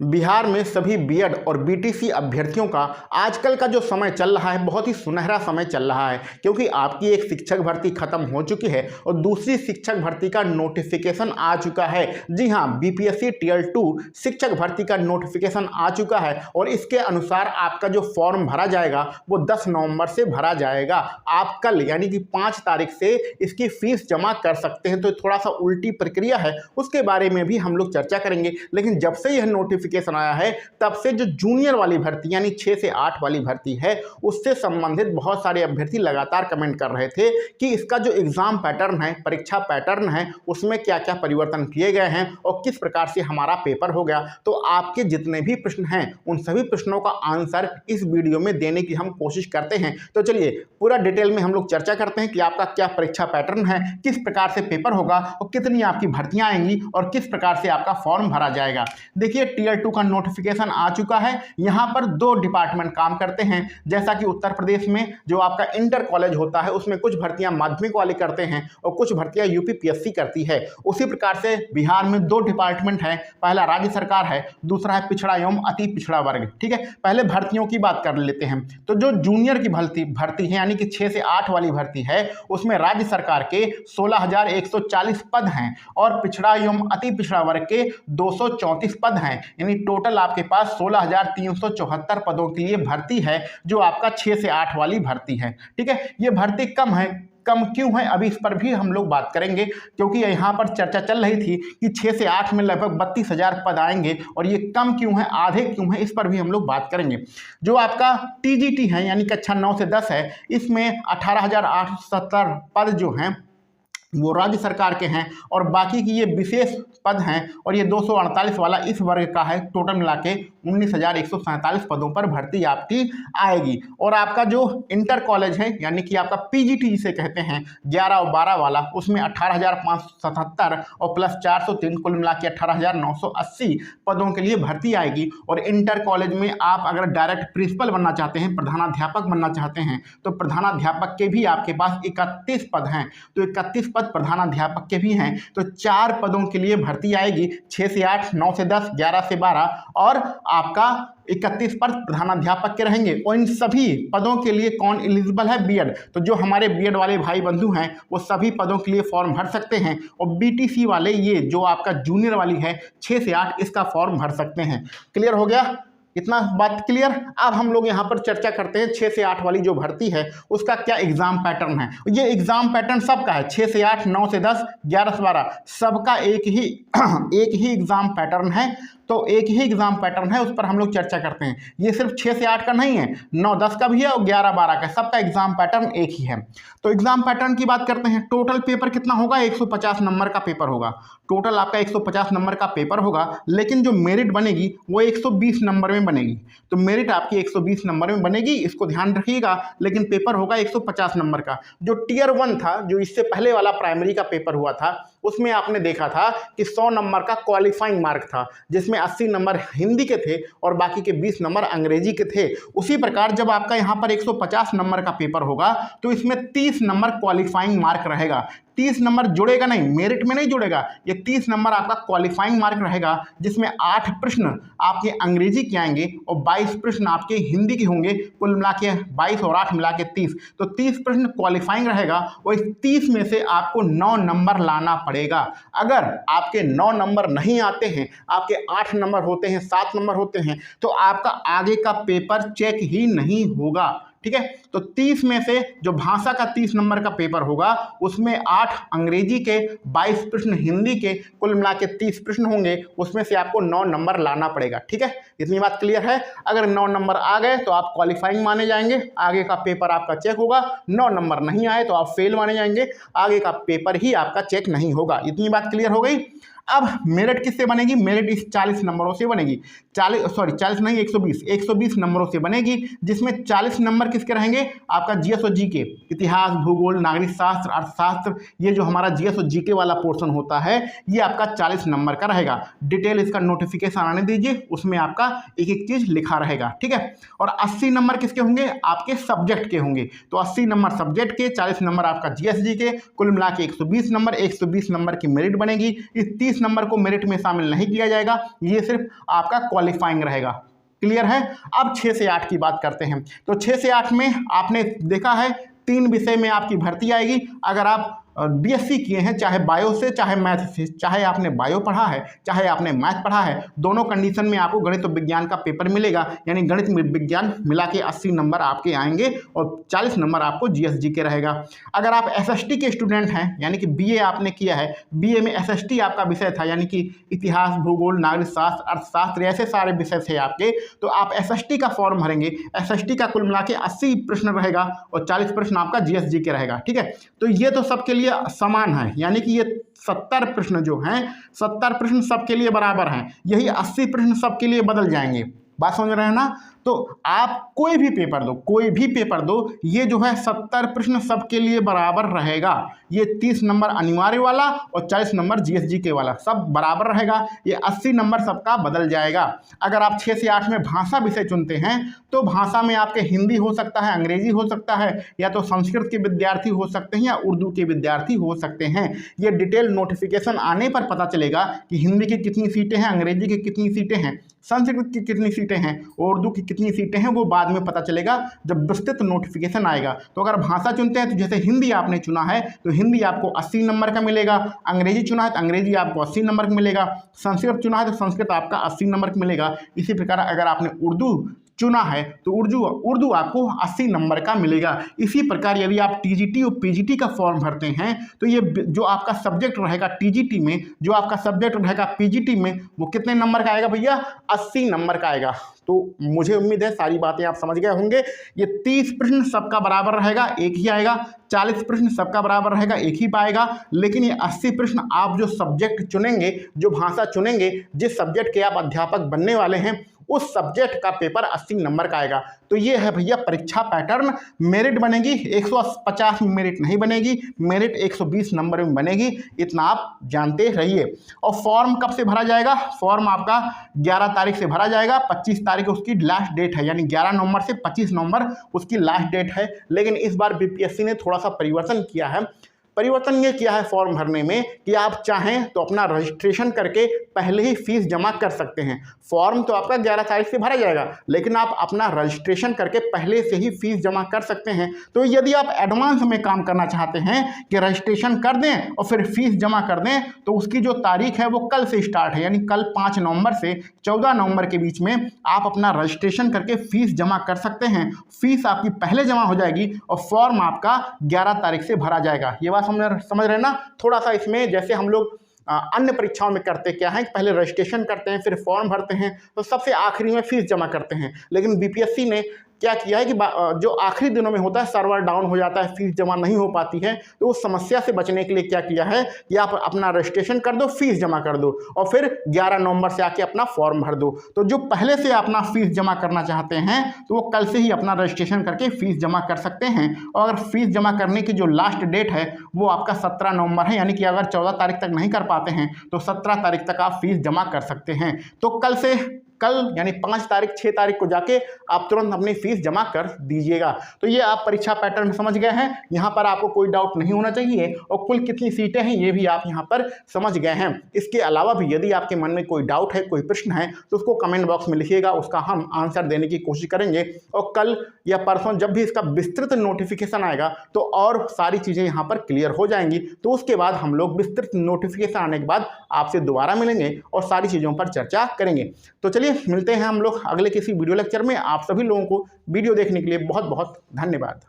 बिहार में सभी बीएड और बीटीसी अभ्यर्थियों का आजकल का जो समय चल रहा है बहुत ही सुनहरा समय चल रहा है, क्योंकि आपकी एक शिक्षक भर्ती खत्म हो चुकी है और दूसरी शिक्षक भर्ती का नोटिफिकेशन आ चुका है। जी हां, बीपीएससी टियर 2 शिक्षक भर्ती का नोटिफिकेशन आ चुका है और इसके अनुसार आपका जो फॉर्म भरा जाएगा वो 10 नवंबर से भरा जाएगा। आप कल यानी कि 5 तारीख से इसकी फीस जमा कर सकते हैं। तो थोड़ा सा उल्टी प्रक्रिया है, उसके बारे में भी हम लोग चर्चा करेंगे। लेकिन जब से यह नोटिफिकेशन आया है तब से जो जूनियर वाली भर्ती यानी 6 से 8 वाली भर्ती है उससे संबंधित बहुत सारे अभ्यर्थी लगातार कमेंट कर रहे थे कि इसका जो एग्जाम पैटर्न है, परीक्षा पैटर्न है, उसमें क्या क्या परिवर्तन किए गए हैं और किस प्रकार से हमारा पेपर हो गया। तो आपके जितने भी प्रश्न हैं उन सभी प्रश्नों का आंसर इस वीडियो में देने की हम कोशिश करते हैं। तो चलिए पूरा डिटेल में हम लोग चर्चा करते हैं कि आपका क्या परीक्षा पैटर्न है, किस प्रकार से पेपर होगा और कितनी आपकी भर्तियां आएंगी और किस प्रकार से आपका फॉर्म भरा जाएगा। देखिए टियर 2 का नोटिफिकेशन आ चुका है। यहां पर 2 डिपार्टमेंट काम करते हैं। जैसा कि उत्तर प्रदेश में जो आपका इंटर कॉलेज होता है उसमें कुछ भर्तियां माध्यमिक वाले करते हैं और कुछ भर्तियां यूपीपीएससी करती है। उसी प्रकार से बिहार में 2 डिपार्टमेंट है, पहला राज्य सरकार है, दूसरा है पिछड़ा एवं अति पिछड़ा वर्ग। ठीक है, पहले भर्तियों की बात कर लेते हैं। तो जो जूनियर की भर्ती है यानी कि 6 से 8 वाली भर्ती है उसमें राज्य सरकार के 16,140 पद हैं और पिछड़ा एवं अति पिछड़ा वर्ग के 234 पद हैं। यानी टोटल आपके पास 16,374 पदों के लिए भर्ती है जो आपका 6 से 8 वाली भर्ती है। ठीक है, ये भर्ती कम है। कम क्यों है अभी इस पर भी हम लोग बात करेंगे, क्योंकि यहाँ पर चर्चा चल रही थी कि 6 से 8 में लगभग 32,000 पद आएंगे और ये कम क्यों है, आधे क्यों है, इस पर भी हम लोग बात करेंगे। जो आपका टीजीटी है यानी कक्षा 9 से 10 है, इसमें 18,870 पद जो हैं वो राज्य सरकार के हैं और बाकी की ये विशेष पद हैं और ये 248 वाला इस वर्ग का है। टोटल मिला के 19,147 पदों पर भर्ती आपकी आएगी। और आपका जो इंटर कॉलेज है यानी कि आपका पीजीटी जिसे कहते हैं 11 और 12 वाला, उसमें 18,577 और प्लस 403 कुल मिला के 18,980 पदों के लिए भर्ती आएगी। और इंटर कॉलेज में आप अगर डायरेक्ट प्रिंसिपल बनना चाहते हैं, प्रधानाध्यापक बनना चाहते हैं, तो प्रधानाध्यापक के भी आपके पास 31 पद हैं। तो 31 प्रधानाध्यापक के भी हैं। तो 4 पदों के लिए भर्ती आएगी, 6 से 8, 9 से 10, 11 से 12 और आपका 31 पद प्रधानाध्यापक के रहेंगे। और इन सभी पदों के लिए कौन एलिजिबल है? बीएड। तो जो हमारे बीएड वाले भाई बंधु हैं वो सभी पदों के लिए फॉर्म भर सकते हैं और बीटीसी वाले ये जो आपका जूनियर वाली है 6 से 8 इसका फॉर्म भर सकते हैं। क्लियर हो गया? इतना बात क्लियर। अब हम लोग यहाँ पर चर्चा करते हैं 6 से 8 वाली जो भर्ती है उसका क्या एग्जाम पैटर्न है। ये एग्जाम पैटर्न सबका है, 6 से 8, 9 से 10, 11 से 12 सबका एक ही एग्जाम पैटर्न है। तो एक ही एग्जाम पैटर्न है, उस पर हम लोग चर्चा करते हैं। ये सिर्फ 6 से 8 का नहीं है, 9, 10 का भी है और 11, 12 का, सबका एग्जाम पैटर्न एक ही है। तो एग्जाम पैटर्न की बात करते हैं। टोटल पेपर कितना होगा? 150 नंबर का पेपर होगा। टोटल आपका 150 नंबर का पेपर होगा, लेकिन जो मेरिट बनेगी वो 120 नंबर में बनेगी। तो मेरिट आपकी 120 नंबर में बनेगी, इसको ध्यान रखिएगा। लेकिन पेपर होगा 150 नंबर का। जो टियर 1 था, जो इससे पहले वाला प्राइमरी का पेपर हुआ था, उसमें आपने देखा था कि 100 नंबर का क्वालिफाइंग मार्क था, जिसमें 80 नंबर हिंदी के थे और बाकी के 20 नंबर अंग्रेजी के थे। उसी प्रकार जब आपका यहाँ पर 150 नंबर का पेपर होगा तो इसमें 30 नंबर क्वालिफाइंग मार्क रहेगा। 30 नंबर जुड़ेगा नहीं, मेरिट में नहीं जुड़ेगा, ये 30 नंबर आपका क्वालिफाइंग मार्क रहेगा, जिसमें 8 प्रश्न आपके अंग्रेजी के आएंगे और 22 प्रश्न आपके हिंदी के होंगे। कुल मिला के 22 और 8 मिला के 30, तो 30 प्रश्न क्वालिफाइंग रहेगा और इस 30 में से आपको 9 नंबर लाना पड़ेगा। अगर आपके 9 नंबर नहीं आते हैं, आपके 8 नंबर होते हैं, 7 नंबर होते हैं, तो आपका आगे का पेपर चेक ही नहीं होगा। ठीक है, तो 30 में से जो भाषा का 30 नंबर का पेपर होगा उसमें 8 अंग्रेजी के, 22 प्रश्न हिंदी के, कुल मिला के 30 प्रश्न होंगे, उसमें से आपको 9 नंबर लाना पड़ेगा। ठीक है, इतनी बात क्लियर है। अगर 9 नंबर आ गए तो आप क्वालिफाइंग माने जाएंगे, आगे का पेपर आपका चेक होगा। 9 नंबर नहीं आए तो आप फेल माने जाएंगे, आगे का पेपर ही आपका चेक नहीं होगा। इतनी बात क्लियर हो गई। अब मेरिट किससे बनेगी? मेरिट इस 40 नंबरों से बनेगी। 40 नहीं, 120 नंबरों से बनेगी, जिसमें 40 नंबर किसके रहेंगे? आपका जीएस और जीके, इतिहास, भूगोल, नागरिक शास्त्र, अर्थशास्त्र, ये जो हमारा जीएस और जीके वाला पोर्शन होता है ये आपका 40 नंबर का रहेगा। डिटेल इसका नोटिफिकेशन आने दीजिए, उसमें आपका एक एक चीज लिखा रहेगा। ठीक है, और 80 नंबर किसके होंगे? आपके सब्जेक्ट के होंगे। तो 80 नंबर सब्जेक्ट के, 40 नंबर आपका जीएस जी के, कुल मिला के 120 नंबर। 120 नंबर की मेरिट बनेगी। इस 30 30 नंबर को मेरिट में शामिल नहीं किया जाएगा, ये सिर्फ आपका क्वालिफाइंग रहेगा। क्लियर है। अब 6 से 8 की बात करते हैं। तो 6 से 8 में आपने देखा है 3 विषय में आपकी भर्ती आएगी। अगर आप बीएससी किए हैं, चाहे बायो से चाहे मैथ से, चाहे आपने बायो पढ़ा है चाहे आपने मैथ पढ़ा है, दोनों कंडीशन में आपको गणित और विज्ञान का पेपर मिलेगा। यानी गणित में विज्ञान मिला के 80 नंबर आपके आएंगे और 40 नंबर आपको जीएसजी के रहेगा। अगर आप एसएसटी के स्टूडेंट हैं, यानी कि बीए आपने किया है, बीए में एसएसटी आपका विषय था, यानी कि इतिहास, भूगोल, नागरिक शास्त्र, अर्थशास्त्र, ऐसे सारे विषय थे आपके, तो आप एसएसटी का फॉर्म भरेंगे। एसएसटी का कुल मिला के 80 प्रश्न रहेगा और 40 प्रश्न आपका जीएसजी के रहेगा। ठीक है, तो ये तो सबके लिए समान है, यानी कि ये 70 प्रश्न जो हैं, 70 प्रश्न सबके लिए बराबर हैं। यही 80 प्रश्न सबके लिए बदल जाएंगे। बात समझ रहे हैं ना। तो आप कोई भी पेपर दो, ये जो है 70 प्रश्न सबके लिए बराबर रहेगा। ये 30 नंबर अनिवार्य वाला और 40 नंबर जीएसजी के वाला सब बराबर रहेगा। ये 80 नंबर सबका बदल जाएगा। अगर आप 6 से 8 में भाषा विषय चुनते हैं तो भाषा में आपके हिंदी हो सकता है, अंग्रेजी हो सकता है, या तो संस्कृत के विद्यार्थी हो सकते हैं या उर्दू के विद्यार्थी हो सकते हैं। ये डिटेल नोटिफिकेशन आने पर पता चलेगा कि हिंदी की कितनी सीटें हैं, अंग्रेजी की कितनी सीटें हैं, संस्कृत की कितनी सीटें हैं, उर्दू की कितनी सीटें हैं, वो बाद में पता चलेगा जब विस्तृत नोटिफिकेशन आएगा। तो अगर भाषा चुनते हैं तो जैसे हिंदी आपने चुना है तो हिंदी आपको 80 नंबर का मिलेगा, अंग्रेजी चुना है तो अंग्रेजी आपको 80 नंबर का मिलेगा, संस्कृत चुना है तो संस्कृत आपका 80 नंबर का मिलेगा। इसी प्रकार अगर आपने उर्दू चुना है तो उर्दू आपको 80 नंबर का मिलेगा। इसी प्रकार यदि आप टीजीटी और पीजीटी का फॉर्म भरते हैं तो ये जो आपका सब्जेक्ट रहेगा टीजीटी में, जो आपका सब्जेक्ट रहेगा पीजीटी में, वो कितने नंबर का आएगा भैया? 80 नंबर का आएगा। तो मुझे उम्मीद है सारी बातें आप समझ गए होंगे। ये 30 प्रश्न सबका बराबर रहेगा, एक ही आएगा। 40 प्रश्न सबका बराबर रहेगा, एक ही पाएगा। लेकिन ये 80 प्रश्न आप जो सब्जेक्ट चुनेंगे, जो भाषा चुनेंगे, जिस सब्जेक्ट के आप अध्यापक बनने वाले हैं, उस सब्जेक्ट का पेपर 80 नंबर का आएगा। तो ये है भैया परीक्षा पैटर्न। मेरिट बनेगी 150 में मेरिट नहीं बनेगी, मेरिट 120 नंबर में बनेगी, इतना आप जानते रहिए। और फॉर्म कब से भरा जाएगा? फॉर्म आपका 11 तारीख से भरा जाएगा। 25 तारीख उसकी लास्ट डेट है, यानी 11 नवंबर से 25 नवंबर उसकी लास्ट डेट है। लेकिन इस बार बीपीएससी ने थोड़ा सा परिवर्तन किया है। परिवर्तन ये किया है फॉर्म भरने में कि आप चाहें तो अपना रजिस्ट्रेशन करके पहले ही फीस जमा कर सकते हैं। फॉर्म तो आपका 11 तारीख से भरा जाएगा, लेकिन आप अपना रजिस्ट्रेशन करके पहले से ही फीस जमा कर सकते हैं। तो यदि आप एडवांस में काम करना चाहते हैं कि रजिस्ट्रेशन कर दें और फिर फीस जमा कर दें, तो उसकी जो तारीख है वो कल से स्टार्ट है, यानी कल 5 नवंबर से 14 नवंबर के बीच में आप अपना रजिस्ट्रेशन करके फीस जमा कर सकते हैं। फीस आपकी पहले जमा हो जाएगी और फॉर्म आपका 11 तारीख से भरा जाएगा। ये समझ रहे हैं ना। थोड़ा सा इसमें जैसे हम लोग अन्य परीक्षाओं में करते क्या है, पहले रजिस्ट्रेशन करते हैं, फिर फॉर्म भरते हैं, तो सबसे आखिरी में फीस जमा करते हैं। लेकिन बीपीएससी ने क्या किया है कि जो आखिरी दिनों में होता है, सर्वर डाउन हो जाता है, फीस जमा नहीं हो पाती है, तो उस समस्या से बचने के लिए क्या किया है कि आप अपना रजिस्ट्रेशन कर दो, फीस जमा कर दो और फिर 11 नवंबर से आके अपना फॉर्म भर दो। तो जो पहले से अपना फीस जमा करना चाहते हैं तो वो कल से ही अपना रजिस्ट्रेशन करके फीस जमा कर सकते हैं। और अगर फीस जमा करने की जो लास्ट डेट है वो आपका 17 नवंबर है, यानी कि अगर 14 तारीख तक नहीं कर पाते हैं तो 17 तारीख तक आप फीस जमा कर सकते हैं। तो कल यानी 5 तारीख 6 तारीख को जाके आप तुरंत अपनी फीस जमा कर दीजिएगा। तो ये आप परीक्षा पैटर्न समझ गए हैं, यहाँ पर आपको कोई डाउट नहीं होना चाहिए। और कुल कितनी सीटें हैं ये भी आप यहाँ पर समझ गए हैं। इसके अलावा भी यदि आपके मन में कोई डाउट है, कोई प्रश्न है, तो उसको कमेंट बॉक्स में लिखिएगा, उसका हम आंसर देने की कोशिश करेंगे। और कल या परसों जब भी इसका विस्तृत नोटिफिकेशन आएगा तो और सारी चीज़ें यहाँ पर क्लियर हो जाएंगी। तो उसके बाद हम लोग विस्तृत नोटिफिकेशन आने के बाद आपसे दोबारा मिलेंगे और सारी चीज़ों पर चर्चा करेंगे। तो चलिए मिलते हैं हम लोग अगले किसी वीडियो लेक्चर में। आप सभी लोगों को वीडियो देखने के लिए बहुत बहुत धन्यवाद।